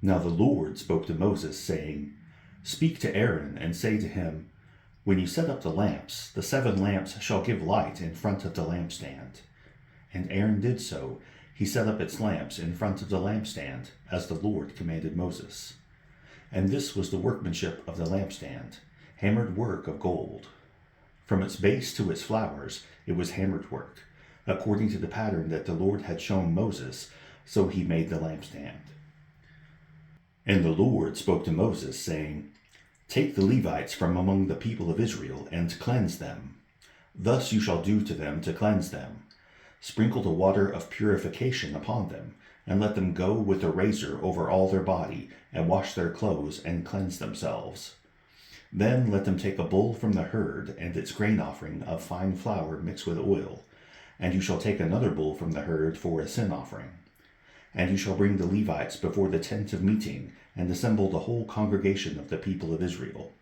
Now the Lord spoke to Moses, saying, Speak to Aaron, and say to him, When you set up the lamps, the 7 lamps shall give light in front of the lampstand. And Aaron did so. He set up its lamps in front of the lampstand, as the Lord commanded Moses. And this was the workmanship of the lampstand, hammered work of gold. From its base to its flowers it was hammered work, according to the pattern that the Lord had shown Moses, so he made the lampstand. And the Lord spoke to Moses, saying, Take the Levites from among the people of Israel, and cleanse them. Thus you shall do to them to cleanse them. Sprinkle the water of purification upon them, and let them go with a razor over all their body, and wash their clothes, and cleanse themselves. Then let them take a bull from the herd, and its grain offering of fine flour mixed with oil, and you shall take another bull from the herd for a sin offering. And you shall bring the Levites before the tent of meeting, and assemble the whole congregation of the people of Israel.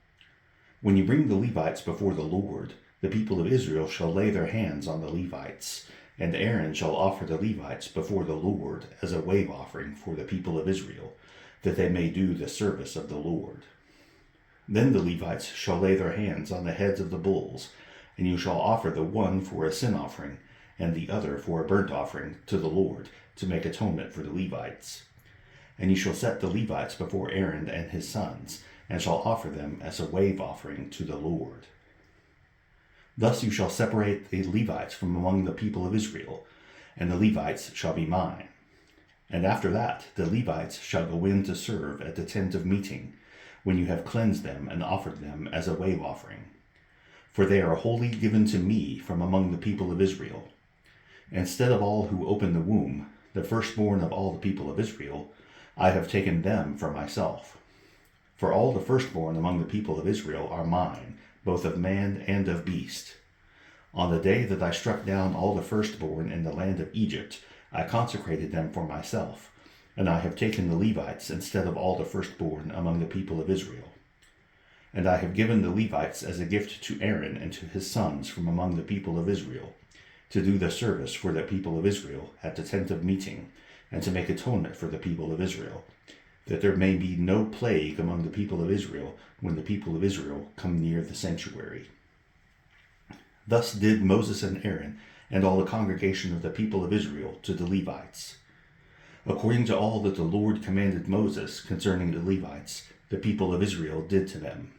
When you bring the Levites before the Lord, the people of Israel shall lay their hands on the Levites, and Aaron shall offer the Levites before the Lord as a wave offering for the people of Israel, that they may do the service of the Lord. Then the Levites shall lay their hands on the heads of the bulls, and you shall offer the one for a sin offering, and the other for a burnt offering to the Lord, to make atonement for the Levites. And you shall set the Levites before Aaron and his sons, and shall offer them as a wave offering to the Lord. Thus you shall separate the Levites from among the people of Israel, and the Levites shall be mine. And after that the Levites shall go in to serve at the tent of meeting, when you have cleansed them and offered them as a wave offering. For they are wholly given to me from among the people of Israel. Instead of all who open the womb, the firstborn of all the people of Israel, I have taken them for myself. For all the firstborn among the people of Israel are mine, both of man and of beast. On the day that I struck down all the firstborn in the land of Egypt, I consecrated them for myself, and I have taken the Levites instead of all the firstborn among the people of Israel. And I have given the Levites as a gift to Aaron and to his sons from among the people of Israel, to do the service for the people of Israel at the tent of meeting, and to make atonement for the people of Israel, that there may be no plague among the people of Israel when the people of Israel come near the sanctuary. Thus did Moses and Aaron and all the congregation of the people of Israel to the Levites. According to all that the Lord commanded Moses concerning the Levites, the people of Israel did to them.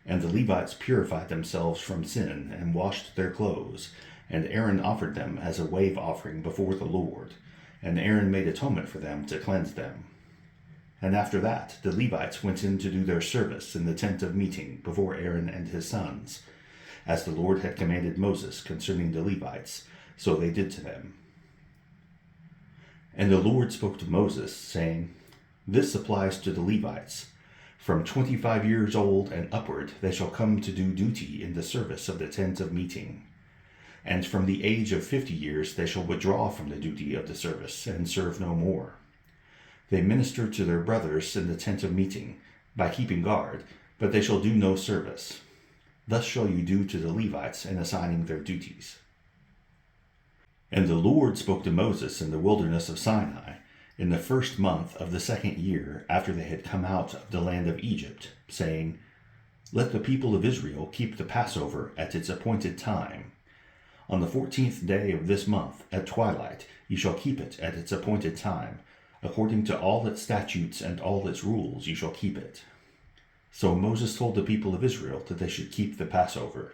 And the Levites purified themselves from sin and washed their clothes, and Aaron offered them as a wave offering before the Lord, and Aaron made atonement for them to cleanse them. And after that the Levites went in to do their service in the tent of meeting before Aaron and his sons, as the Lord had commanded Moses concerning the Levites, so they did to them. And the Lord spoke to Moses, saying, This applies to the Levites. From 25 years old and upward they shall come to do duty in the service of the tent of meeting. And from the age of 50 years they shall withdraw from the duty of the service, and serve no more. They minister to their brothers in the tent of meeting, by keeping guard, but they shall do no service. Thus shall you do to the Levites in assigning their duties. And the Lord spoke to Moses in the wilderness of Sinai, in the 1st month of the 2nd year after they had come out of the land of Egypt, saying, Let the people of Israel keep the Passover at its appointed time. On the 14th day of this month, at twilight, you shall keep it at its appointed time. According to all its statutes and all its rules, you shall keep it. So Moses told the people of Israel that they should keep the Passover.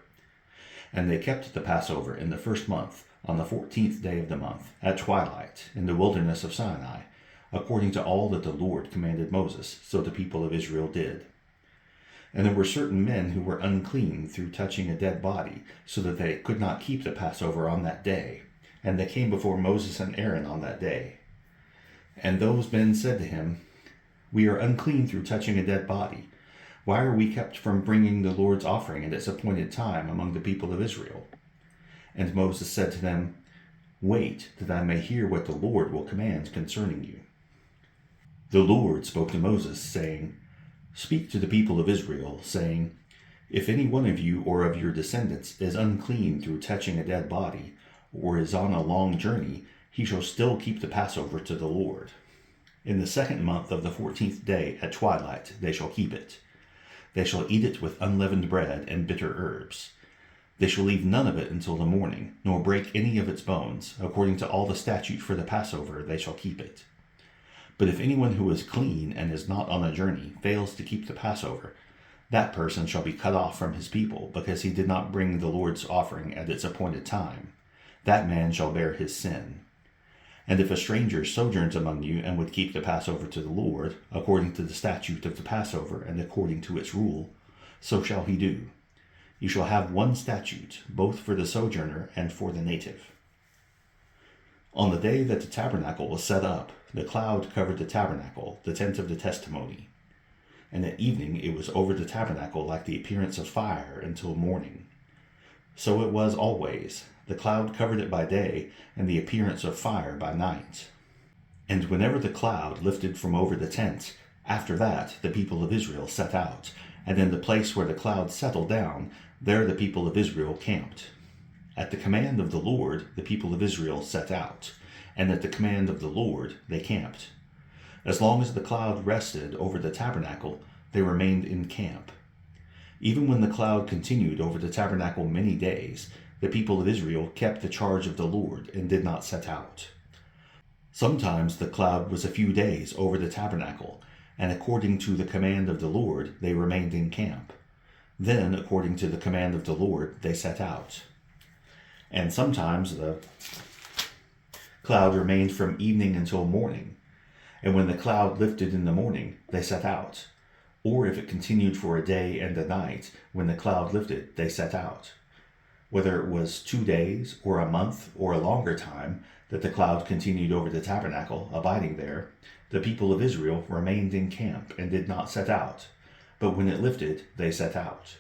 And they kept the Passover in the 1st month, on the 14th day of the month, at twilight, in the wilderness of Sinai, according to all that the Lord commanded Moses, so the people of Israel did. And there were certain men who were unclean through touching a dead body, so that they could not keep the Passover on that day. And they came before Moses and Aaron on that day. And those men said to him, We are unclean through touching a dead body. Why are we kept from bringing the Lord's offering at its appointed time among the people of Israel? And Moses said to them, Wait, that I may hear what the Lord will command concerning you. The Lord spoke to Moses, saying, Speak to the people of Israel, saying, If any one of you or of your descendants is unclean through touching a dead body, or is on a long journey, he shall still keep the Passover to the Lord. In the 2nd month of the 14th day at twilight they shall keep it. They shall eat it with unleavened bread and bitter herbs. They shall leave none of it until the morning, nor break any of its bones. According to all the statute for the Passover they shall keep it. But if anyone who is clean and is not on a journey fails to keep the Passover, that person shall be cut off from his people, because he did not bring the Lord's offering at its appointed time. That man shall bear his sin. And if a stranger sojourns among you and would keep the Passover to the Lord, according to the statute of the Passover and according to its rule, so shall he do. You shall have one statute, both for the sojourner and for the native. On the day that the tabernacle was set up, the cloud covered the tabernacle, the tent of the testimony. And at evening it was over the tabernacle like the appearance of fire until morning. So it was always. The cloud covered it by day, and the appearance of fire by night. And whenever the cloud lifted from over the tent, after that the people of Israel set out, and in the place where the cloud settled down, there the people of Israel camped. At the command of the Lord the people of Israel set out, and at the command of the Lord they camped. As long as the cloud rested over the tabernacle, they remained in camp. Even when the cloud continued over the tabernacle many days, the people of Israel kept the charge of the Lord and did not set out. Sometimes the cloud was a few days over the tabernacle, and according to the command of the Lord they remained in camp. Then, according to the command of the Lord, they set out. And sometimes the cloud remained from evening until morning, and when the cloud lifted in the morning, they set out. Or if it continued for a day and a night, when the cloud lifted, they set out. Whether it was 2 days, or a month, or a longer time, that the cloud continued over the tabernacle, abiding there, the people of Israel remained in camp and did not set out. But when it lifted, they set out.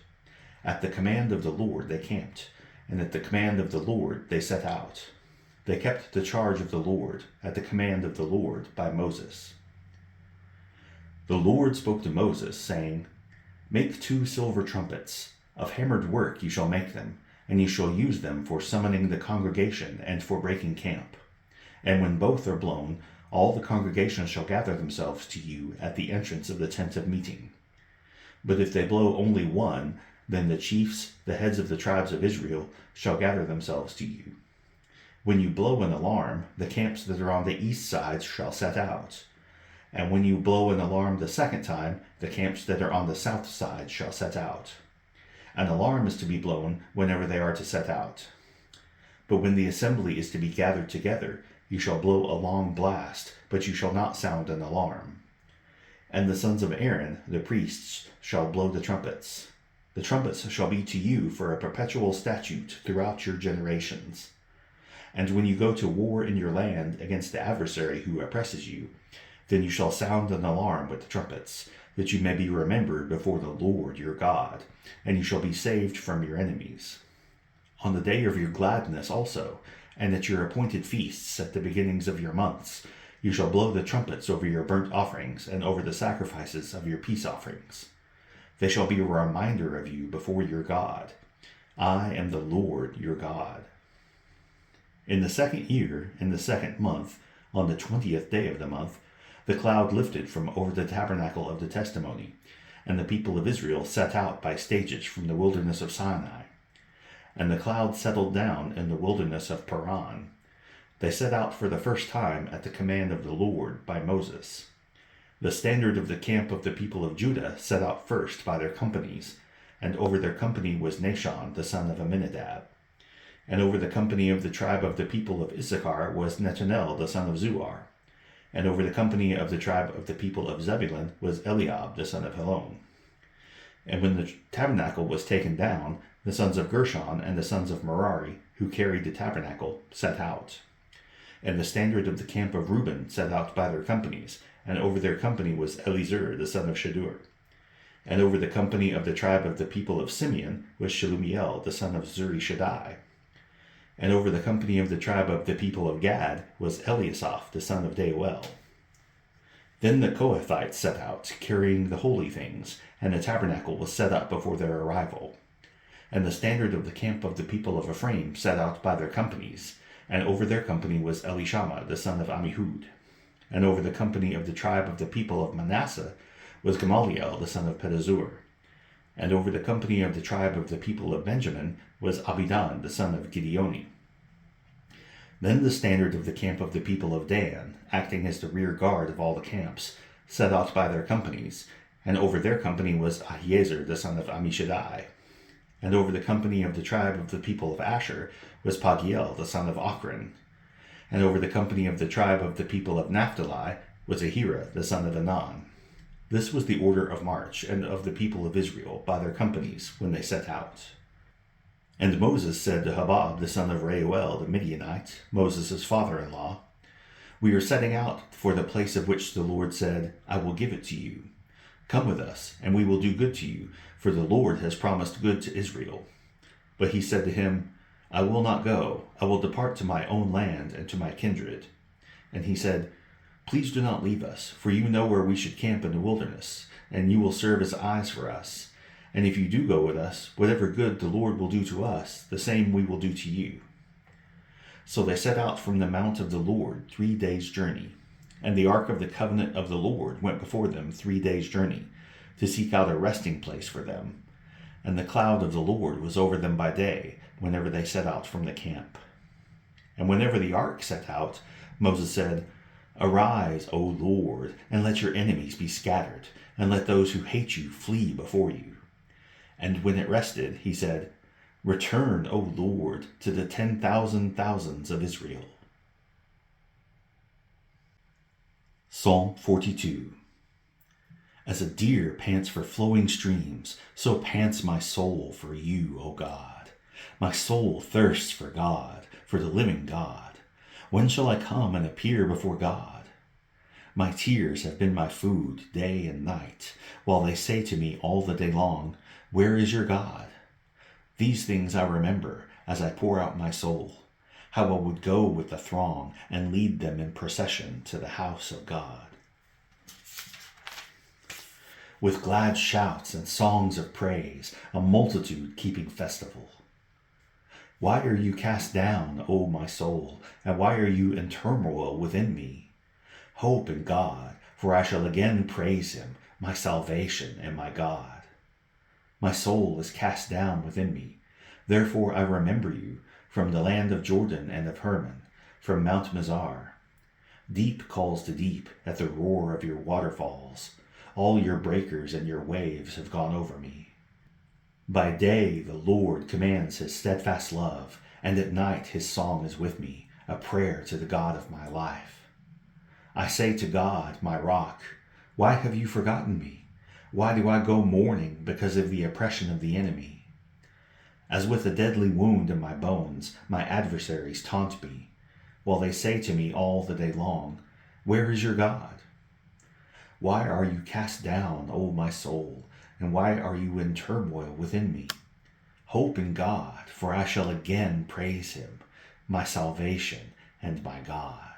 At the command of the Lord they camped, and at the command of the Lord they set out. They kept the charge of the Lord, at the command of the Lord, by Moses. The Lord spoke to Moses, saying, Make 2 silver trumpets. Of hammered work you shall make them, and you shall use them for summoning the congregation and for breaking camp. And when both are blown, all the congregation shall gather themselves to you at the entrance of the tent of meeting. But if they blow only one, then the chiefs, the heads of the tribes of Israel, shall gather themselves to you. When you blow an alarm, the camps that are on the east side shall set out. And when you blow an alarm the 2nd time, the camps that are on the south side shall set out. An alarm is to be blown whenever they are to set out. But when the assembly is to be gathered together, you shall blow a long blast, but you shall not sound an alarm. And the sons of Aaron, the priests, shall blow the trumpets. The trumpets shall be to you for a perpetual statute throughout your generations. And when you go to war in your land against the adversary who oppresses you, then you shall sound an alarm with the trumpets, that you may be remembered before the Lord your God, and you shall be saved from your enemies. On the day of your gladness also, and at your appointed feasts at the beginnings of your months, you shall blow the trumpets over your burnt offerings and over the sacrifices of your peace offerings. They shall be a reminder of you before your God. I am the Lord your God. In the 2nd year, in the 2nd month, on the 20th day of the month, the cloud lifted from over the tabernacle of the testimony, and the people of Israel set out by stages from the wilderness of Sinai. And the cloud settled down in the wilderness of Paran. They set out for the first time at the command of the Lord by Moses. The standard of the camp of the people of Judah set out first by their companies, and over their company was Nahshon the son of Amminadab. And over the company of the tribe of the people of Issachar was Nethanel the son of Zuar. And over the company of the tribe of the people of Zebulun was Eliab the son of Helon. And when the tabernacle was taken down, the sons of Gershon and the sons of Merari, who carried the tabernacle, set out. And the standard of the camp of Reuben set out by their companies, and over their company was Elizur the son of Shadur. And over the company of the tribe of the people of Simeon was Shelumiel the son of Zurishaddai. And over the company of the tribe of the people of Gad was Eliasaph the son of Deuel. Then the Kohathites set out, carrying the holy things, and the tabernacle was set up before their arrival. And the standard of the camp of the people of Ephraim set out by their companies, and over their company was Elishama the son of Ammihud. And over the company of the tribe of the people of Manasseh was Gamaliel the son of Pedazur. And over the company of the tribe of the people of Benjamin was Abidan the son of Gideoni. Then the standard of the camp of the people of Dan, acting as the rear guard of all the camps, set out by their companies, and over their company was Ahiezer the son of Ammishaddai. And over the company of the tribe of the people of Asher was Pagiel the son of Ochran. And over the company of the tribe of the people of Naphtali was Ahira the son of Anan. This was the order of march and of the people of Israel by their companies when they set out. And Moses said to Habab the son of Reuel the Midianite, Moses' father-in-law, "We are setting out for the place of which the Lord said, 'I will give it to you.' Come with us, and we will do good to you, for the Lord has promised good to Israel." But he said to him, "I will not go. I will depart to my own land and to my kindred." And he said, "Please do not leave us, for you know where we should camp in the wilderness, and you will serve as eyes for us. And if you do go with us, whatever good the Lord will do to us, the same we will do to you." So they set out from the mount of the Lord 3 days' journey. And the ark of the covenant of the Lord went before them 3 days' journey, to seek out a resting place for them. And the cloud of the Lord was over them by day, whenever they set out from the camp. And whenever the ark set out, Moses said, "Arise, O Lord, and let your enemies be scattered, and let those who hate you flee before you." And when it rested, he said, "Return, O Lord, to the 10,000 thousands of Israel." Psalm 42. As a deer pants for flowing streams, so pants my soul for you, O God. My soul thirsts for God, for the living God. When shall I come and appear before God? My tears have been my food day and night, while they say to me all the day long, "Where is your God?" These things I remember as I pour out my soul, how I would go with the throng and lead them in procession to the house of God. With glad shouts and songs of praise, a multitude keeping festival. Why are you cast down, O my soul, and why are you in turmoil within me? Hope in God, for I shall again praise him, my salvation and my God. My soul is cast down within me, therefore I remember you, from the land of Jordan and of Hermon, from Mount Mizar. Deep calls to deep at the roar of your waterfalls. All your breakers and your waves have gone over me. By day the Lord commands his steadfast love, and at night his song is with me, a prayer to the God of my life. I say to God, my rock, "Why have you forgotten me? Why do I go mourning because of the oppression of the enemy?" As with a deadly wound in my bones, my adversaries taunt me, while they say to me all the day long, "Where is your God?" Why are you cast down, O my soul, and why are you in turmoil within me? Hope in God, for I shall again praise him, my salvation and my God.